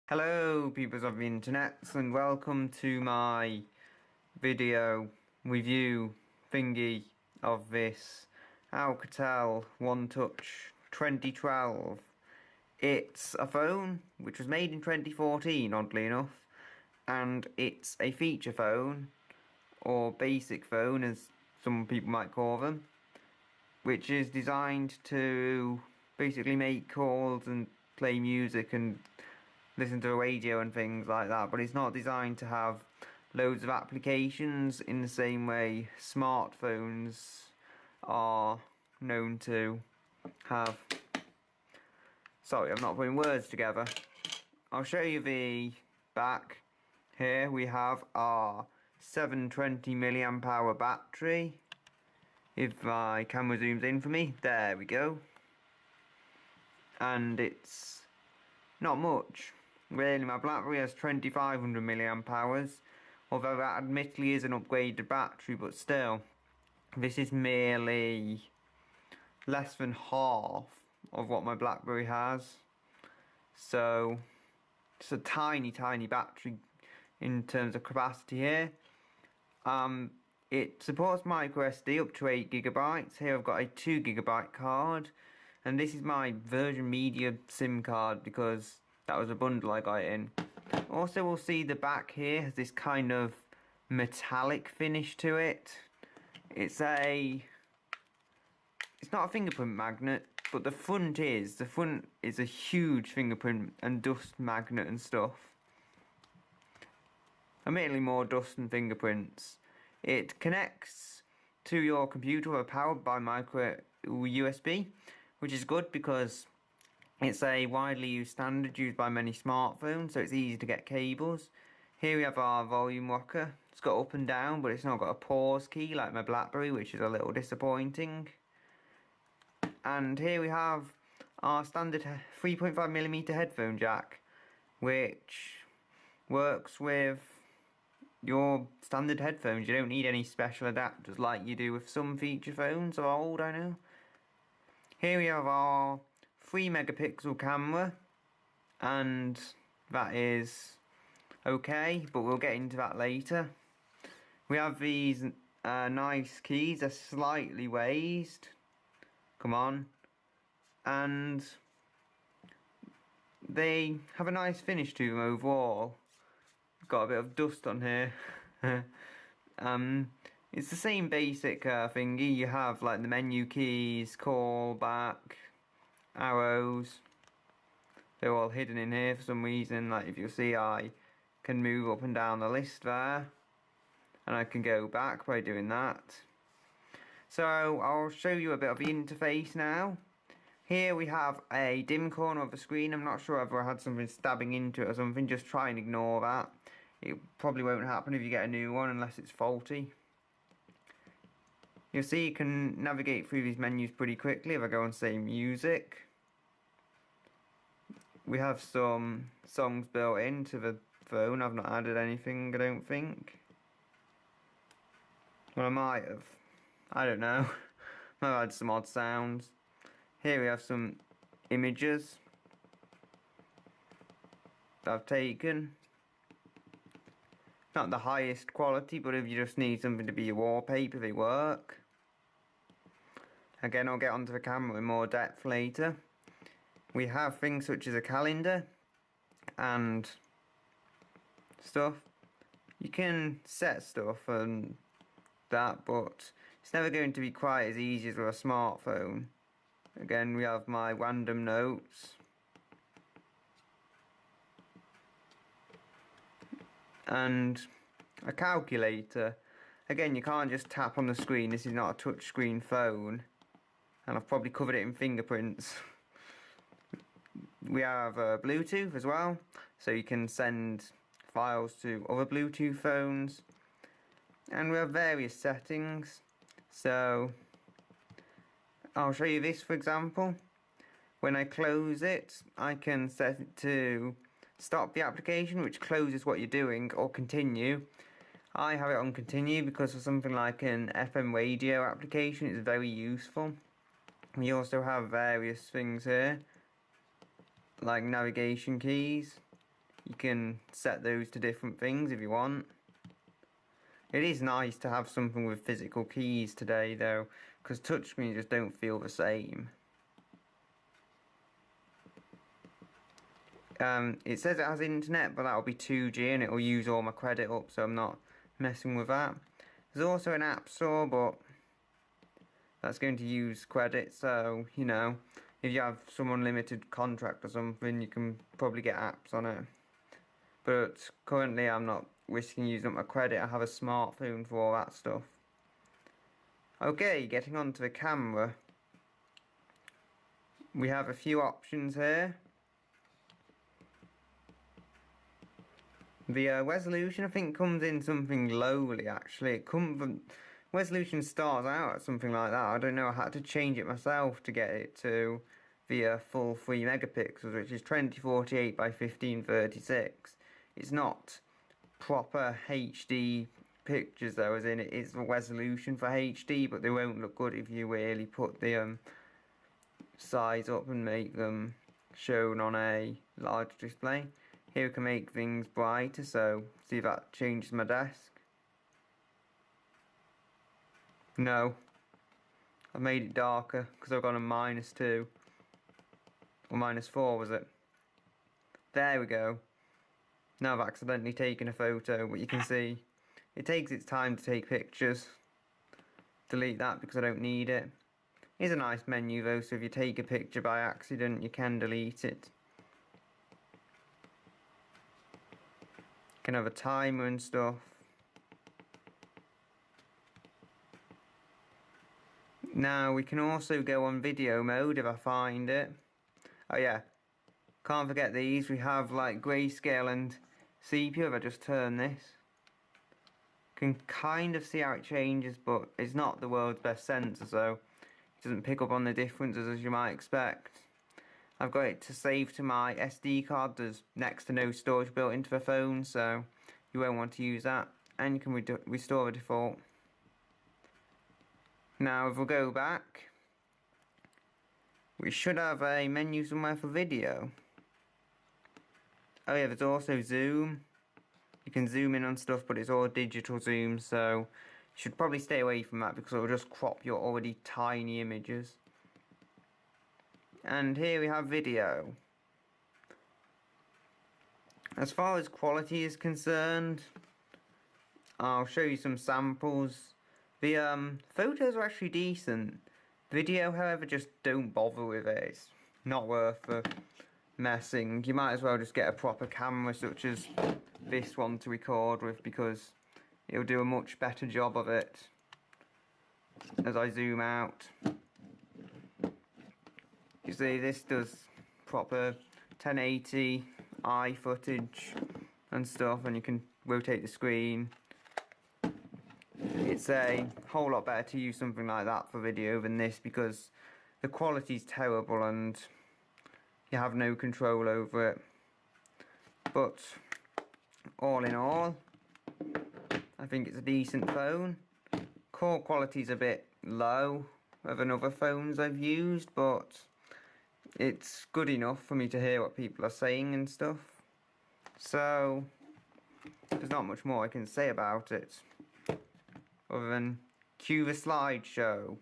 Hello peoples of the internet and welcome to my video review thingy of this Alcatel One Touch 2012. It's a phone which was made in 2014 oddly enough, and it's a feature phone or basic phone as some people might call them, which is designed to basically make calls and play music and listen to the radio and things like that, but it's not designed to have loads of applications in the same way smartphones are known to have. Sorry, I'm not putting words together. I'll show you the back. Here we have our 720 milliamp hour battery. If my camera zooms in for me, there we go. And it's not much. Really, my BlackBerry has 2500 milliamp hours, although that admittedly is an upgraded battery, but still, this is merely less than half of what my BlackBerry has. So, it's a tiny battery in terms of capacity here. It supports micro SD up to 8 gigabytes. Here I've got a 2 gigabyte card, and this is my Virgin Media SIM card because that was a bundle I got in. Also, we'll see the back here has this kind of metallic finish to it. It's not a fingerprint magnet, but the front is. The front is a huge fingerprint and dust magnet and stuff. Admittedly more dust than fingerprints. It connects to your computer powered by micro USB, which is good because it's a widely used standard used by many smartphones, so it's easy to get cables. Here we have our volume rocker. It's got up and down, but it's not got a pause key like my BlackBerry, which is a little disappointing. And here we have our standard 3.5mm headphone jack, which works with your standard headphones. You don't need any special adapters like you do with some feature phones of old, I know. Here we have our 3 megapixel camera, and that is okay, but we'll get into that later. We have these nice keys. They're slightly raised, come on, and they have a nice finish to them overall. Got a bit of dust on here. It's the same basic thingy. You have like the menu keys, call back, arrows. They're all hidden in here for some reason. Like if you'll see, I can move up and down the list there, and I can go back by doing that. So I'll show you a bit of the interface now. Here we have a dim corner of the screen. I'm not sure whether I had something stabbing into it or something. Just try and ignore that. It probably won't happen if you get a new one unless it's faulty. You'll see you can navigate through these menus pretty quickly. If I go and say music, we have some songs built into the phone. I've not added anything, I don't think. Well, I might have. I don't know. Might have had some odd sounds. Here we have some images that I've taken. Not the highest quality, but if you just need something to be your wallpaper, they work. Again, I'll get onto the camera in more depth later. We have things such as a calendar and stuff. You can set stuff and that, but it's never going to be quite as easy as with a smartphone. Again, we have my random notes. And a calculator. Again, you can't just tap on the screen. This is not a touchscreen phone, and I've probably covered it in fingerprints. We have Bluetooth as well, so you can send files to other Bluetooth phones. And we have various settings. So I'll show you this, for example. When I close it, I can set it to stop the application, which closes what you're doing, or continue. I have it on continue because for something like an FM radio application, it's very useful. We also have various things here, like navigation keys. you can set those to different things if you want. It is nice to have something with physical keys today though, because touchscreens just don't feel the same. It says it has internet, but that'll be 2G and it'll use all my credit up, so I'm not messing with that. There's also an app store, but that's going to use credit, so you know, if you have some unlimited contract or something, you can probably get apps on it. But currently I'm not risking using up my credit. I have a smartphone for all that stuff. Okay, getting on to the camera. We have a few options here. The resolution, I think, comes in something lowly actually. Resolution starts out at something like that. I don't know, I had to change it myself to get it to the full 3 megapixels, which is 2048 by 1536. It's not proper HD pictures though, as in it is the resolution for HD, but they won't look good if you really put the size up and make them shown on a large display. Here we can make things brighter, so see if that changes my desk. No, I've made it darker because I've gone a -2 or -4 was it? There we go. Now I've accidentally taken a photo, but you can see it takes its time to take pictures. Delete that because I don't need it. It's a nice menu though, so if you take a picture by accident you can delete it. You can have a timer and stuff. Now we can also go on video mode if I find it. Oh yeah, can't forget these. We have like grayscale and sepia. If I just turn this, can kind of see how it changes, but it's not the world's best sensor, so it doesn't pick up on the differences as you might expect. I've got it to save to my SD card. There's next to no storage built into the phone, so you won't want to use that. And you can restore the default. Now if we'll go back, we should have a menu somewhere for video. Oh yeah, there's also zoom. You can zoom in on stuff, but it's all digital zoom, so you should probably stay away from that because it will just crop your already tiny images. And here we have video. As far as quality is concerned, I'll show you some samples. The photos are actually decent. Video, however, just don't bother with it. It's not worth messing. You might as well just get a proper camera such as this one to record with, because it'll do a much better job of it. As I zoom out, you see this does proper 1080i footage and stuff, and you can rotate the screen. It's a whole lot better to use something like that for video than this, because the quality's terrible and you have no control over it. But all in all, I think it's a decent phone. Call quality's a bit low than other phones I've used, but it's good enough for me to hear what people are saying and stuff. So there's not much more I can say about it other than cue the slideshow.